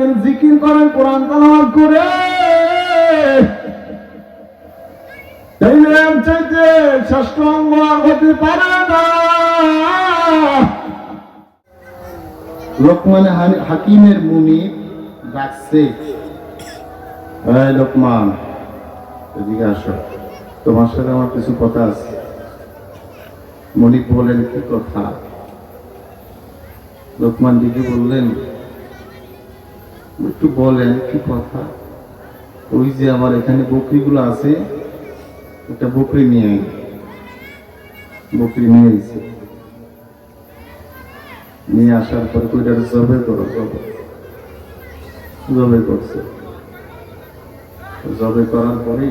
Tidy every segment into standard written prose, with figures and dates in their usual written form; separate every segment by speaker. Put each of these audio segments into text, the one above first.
Speaker 1: পাকের জিকির করেন, কোরআন তেলাওয়াত করে, তাইলে এর চাইতে শ্রেষ্ঠ অঙ্গ আর হতে পারে না। লোকমান হাকিমের মুনি ডাকছে, এই লোকমান, এদিকে আসো, তোমার সাথে আমার কিছু কথা আছে। মনিক বলেন, কি কথা? লোকমান দিকে বললেন, একটু বলেন কি কথা। ওই যে আমার এখানে বকরিগুলো আছে, একটা বকরি নিয়ে এসেছে। নিয়ে আসার পরে ওইটার জবে করো, জবে করছে। জবে করার পরে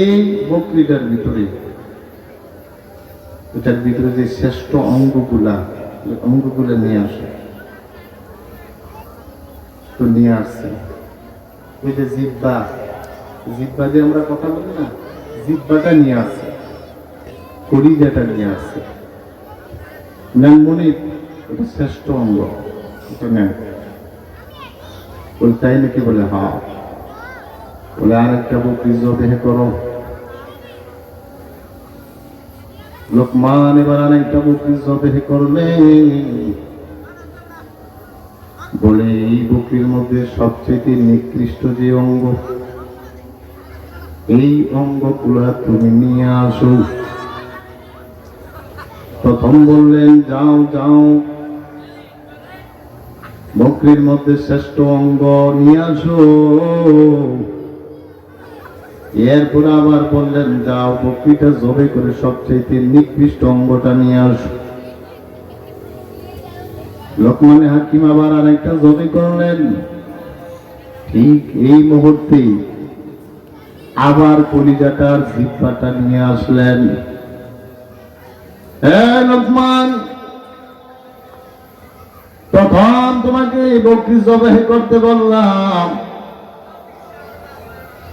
Speaker 1: এই বকরিটার ভিতরে, এটার ভিতরে যে শ্রেষ্ঠ অঙ্গগুলা নিয়ে আসে। তো নিয়ে আসছে ওই যে জিহ্বা যে আমরা কথা বলি না, জিহ্বাটা নিয়ে আসছে, কলিজাটা নিয়ে আসছে। নেন মনে, এটা শ্রেষ্ঠ অঙ্গ, এটা নেন। ওই তাই নাকি? বলে হ্যাঁ। বলে আর একটা বকরি জবেহ করো। লোকমান এবার আর একটা বকরি জবেহ করলে, বলে এই বকরির মধ্যে সবচেয়ে নিকৃষ্ট যে অঙ্গ, এই অঙ্গগুলা তুমি নিয়ে আসো। প্রথম বললেন, যাও যাও, বকরির মধ্যে শ্রেষ্ঠ অঙ্গ নিয়ে আসো। এরপর আবার বললেন, যাও, বকরিটা জবে করে সবচেয়ে নিকৃষ্ট অঙ্গটা নিয়ে আসো। লোকমান হাকিম আবার আরেকটা জবে করলেন। ঠিক এই মুহূর্তে আবার কলিজাটার জিহ্বাটা নিয়ে আসলেন। লোকমান, তখন তোমাকে বকরি জবেহ করতে বললাম,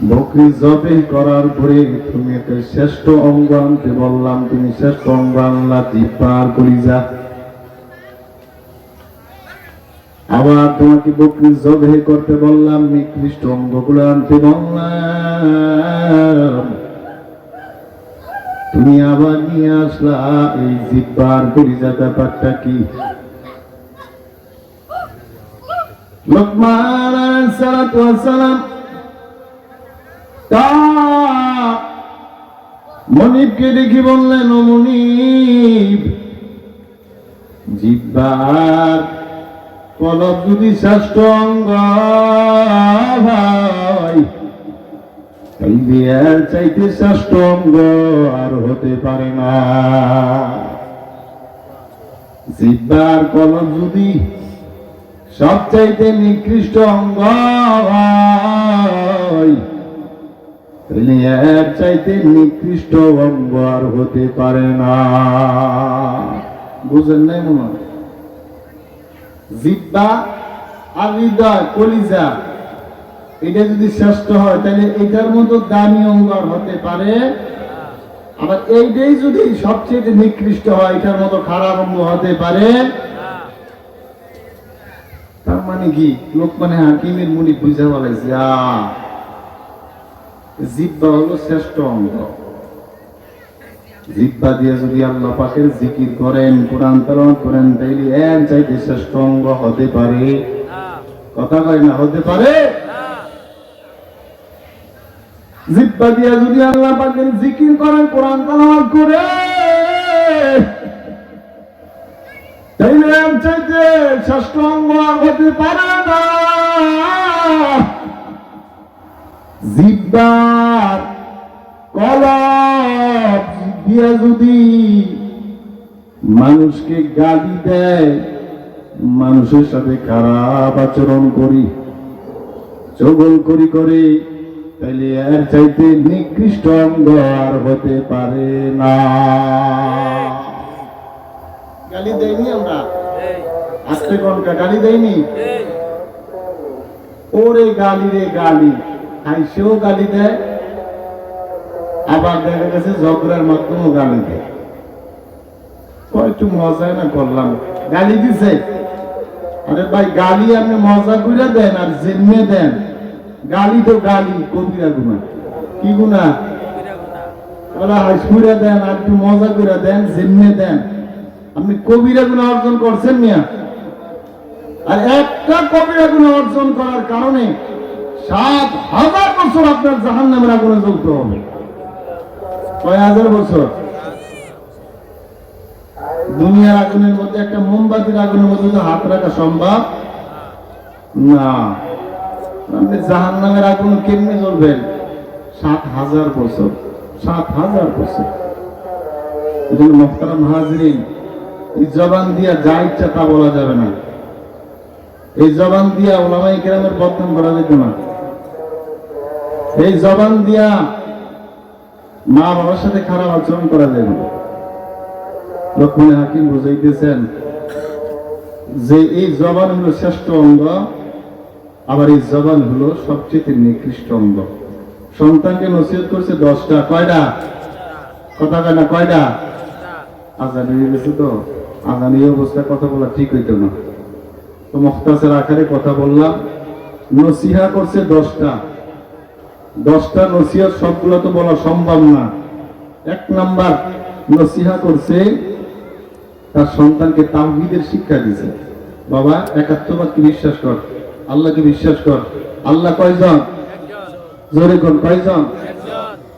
Speaker 1: বকরি জবেহ করার পরে তুমি একটা শ্রেষ্ঠ অঙ্গ আনতে বললাম, তুমি শ্রেষ্ঠ অঙ্গ আনলা, জিহ্বা আর কলিজা। আবার তোমাকে বকরি জবেহ করতে বললাম, নিকৃষ্ট অঙ্গগুলো আনতে বললাম, তুমি আবার নিয়ে আসলা এই জিহ্বা আর কলিজা। ব্যাপারটা কি? লোকমান আলাইহিস সালাতু ওয়াস সালাম মনিবকে দেখি বললেন, ও মনিব, জিহ্বার কলব যদি শ্রেষ্ঠ অঙ্গ হয়, তাইলে এর চাইতে শ্রেষ্ঠ অঙ্গ আর হতে পারে না। জিহ্বার কলব যদি সবচাইতে নিকৃষ্ট অঙ্গ হয়, তাহলে এর চাইতে নিকৃষ্ট অঙ্গ আর হতে পারে না। বুঝেন নাই মনে হয়? জিহ্বা আর হৃদয়, কলিজা, এটা যদি শ্রেষ্ঠ হয়, তাহলে এটার মতো দামি অঙ্গ আর হতে পারে। আবার এইটাই যদি সবচেয়ে নিকৃষ্ট হয়, এটার মতো খারাপ অঙ্গ হতে পারে। তার মানে কি? লোকমান হাকিমের মুনি বুঝা বলাইছে, জিহ্বা হলো শ্রেষ্ঠ অঙ্গ। জিহ্বা দিয়ে যদি আল্লাহ পাকের জিকির করেন, কোরআন তেলাওয়াত করেন, তাইলে এর চাইতে শ্রেষ্ঠ অঙ্গ হতে পারে? কথা কয় না, হতে পারে? জিহ্বা দিয়ে যদি আল্লাহ পাকের জিকির করেন, কোরআন তেলাওয়াত করে, তাইলে এর চাইতে শ্রেষ্ঠ অঙ্গ আর হতে পারে না। জিহ্বার কলব দিয়া যদি মানুষকে গালি দেয়, মানুষের সাথে খারাপ আচরণ করি, চগলখড়ি করে, তাইলে এর চাইতে নিকৃষ্ট অঙ্গ আর হতে পারে না। গালি দেয়নি আমরা? আজকে কোনটা গালি দেয়নি? ওরে গালি রে গালি, খাইছেও গালি দেয়, আবার দেখা গেছে ঝগড়ার মাধ্যমেও গালি দেয়। একটু মজাই না করলাম, গালি দিছে, আরে ভাই গালি আপনি মজা করে দেন আর জিম্মে দেন, গালি তো গালি, কবিরা গুনাহ। কি গুনাহ? ওরা হাসপুরে দেন আর একটু মজা করে দেন, জিম্মে দেন, আপনি কবিরা গুনাহ অর্জন করছেন মিয়া। আর একটা কবিরা গুনাহ অর্জন করার কারণে 7,000 বছর আপনার জাহান্নামের আগুনে জ্বলতে হবে। কয় হাজার বছর? দুনিয়ার আগুনের মধ্যে একটা মোমবাতির আগুনের মধ্যে তো হাত রাখা সম্ভব না। আপনি জাহান্নামের আগুন কেমনে জ্বলবেন? 7,000 বছর, 7,000 বছর। মুহতারাম হাজরিন, এই জবান দিয়া যা ইচ্ছা তা বলা যাবে না। এই জবান দিয়া উলামায়ে কেরামের বদনাম করা যেত না। এই জবান দিয়া মা বাবার সাথে খারাপ আচরণ করা যাবে না। লোকমান হাকিম বুঝাইতেছেন যে এই জবান হলো শ্রেষ্ঠ অঙ্গ, আবার এই জবান হলো সবচেয়ে নিকৃষ্ট অঙ্গ। সন্তানকে নসিহত করছে 10টা, কয়টা? কথা কয় না, কয়টা? আজান হয়ে গেছে তো, আজান এই অবস্থায় কথা বলা ঠিক হইতো না, তো মুখতাসার আকারে কথা বললাম। নসিহা করছে 10টা, 10টা নসিহত সবগুলো তো বলা সম্ভব না। 1 নাম্বার নসিহা করছে তার সন্তানকে তাওহীদের শিক্ষা দিয়েছে। বাবা একাত্মবাদকে বিশ্বাস কর, আল্লাহকে বিশ্বাস কর। আল্লাহ কয়জন? জোরে কোন কয়জন?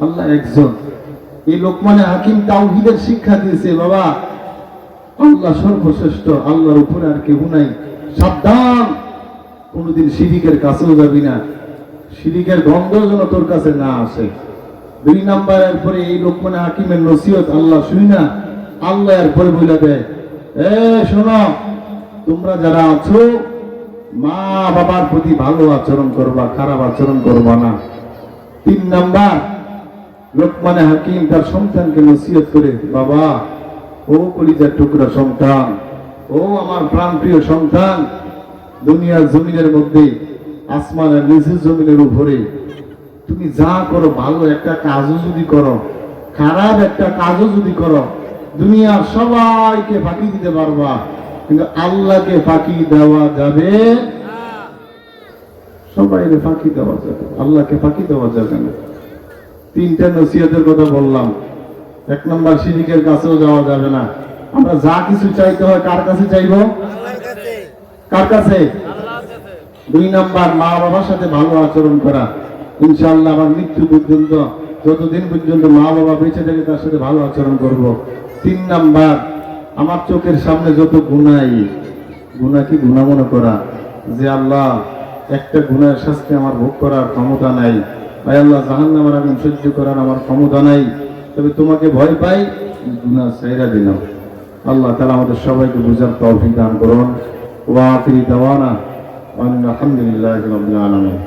Speaker 1: আল্লাহ একজন। এই লোকমানে হাকিম তাওহীদের শিক্ষা দিয়েছে। বাবা আল্লাহ সর্বশ্রেষ্ঠ, আল্লাহর উপরে আর কেউ নাই। সাবধান, কোনদিন শিরিকের কাছেও যাবি না, শিরিকের গন্ধ যেন তোর কাছে না আসে। 2 নাম্বারের পরে এই লোকমানে হাকিমের নসিহত আল্লাহ শুনি না, আল্লাহ এরপরে বলে দেয়, এ শোনো, তোমরা যারা আছো মা বাবার প্রতি ভালো আচরণ করবা, খারাপ আচরণ করবা না। 3 নাম্বার লোকমানে হাকিম তার সন্তানকে নসিহত করে, বাবা ও কলিজার টুকরা সন্তান, ও আমার প্রাণপ্রিয় সন্তান, দুনিয়ার জমিনের মধ্যে, আসমানের নিচের জমিনের উপরে তুমি যা করো, ভালো একটা কাজও যদি করো, খারাপ একটা কাজও যদি করো, দুনিয়ার সবাইকে ফাঁকি দিতে পারবা, কিন্তু আল্লাহকে ফাঁকি দেওয়া যাবে, সবাইকে ফাঁকি দেওয়া যাবে, আল্লাহকে ফাঁকি দেওয়া যাবে না। 3টা নসিহতের কথা বললাম। 1 নাম্বার শিরিকের কাছেও যাওয়া যাবে না। আমরা যা কিছু চাইতে হয় কার কাছে চাইব? কার কাছে? 2 নাম্বার মা বাবার সাথে ভালো আচরণ করা। ইনশাআল্লাহ আমার মৃত্যু পর্যন্ত, যতদিন পর্যন্ত মা বাবা বেঁচে থাকে তার সাথে ভালো আচরণ করব। 3 নাম্বার আমার চোখের সামনে যত গুনাহ, গুনাহকে গুনাহ মনে করা, যে আল্লাহ একটা গুনাহের শাস্তি আমার ভোগ করার ক্ষমতা নাই, ভাই আল্লাহ জাহান্নামের আগুন সহ্য করার আমার ক্ষমতা নাই, তবে তোমাকে ভয় পাই, গুনাহ ছাইরা দিলাম। আল্লাহ তাআলা আমাদের সবাইকে বুঝার তৌফিক দান করুন। ওয়া আখিরি দাওয়ানা আলহামদুলিল্লাহি রাব্বিল আলামিন।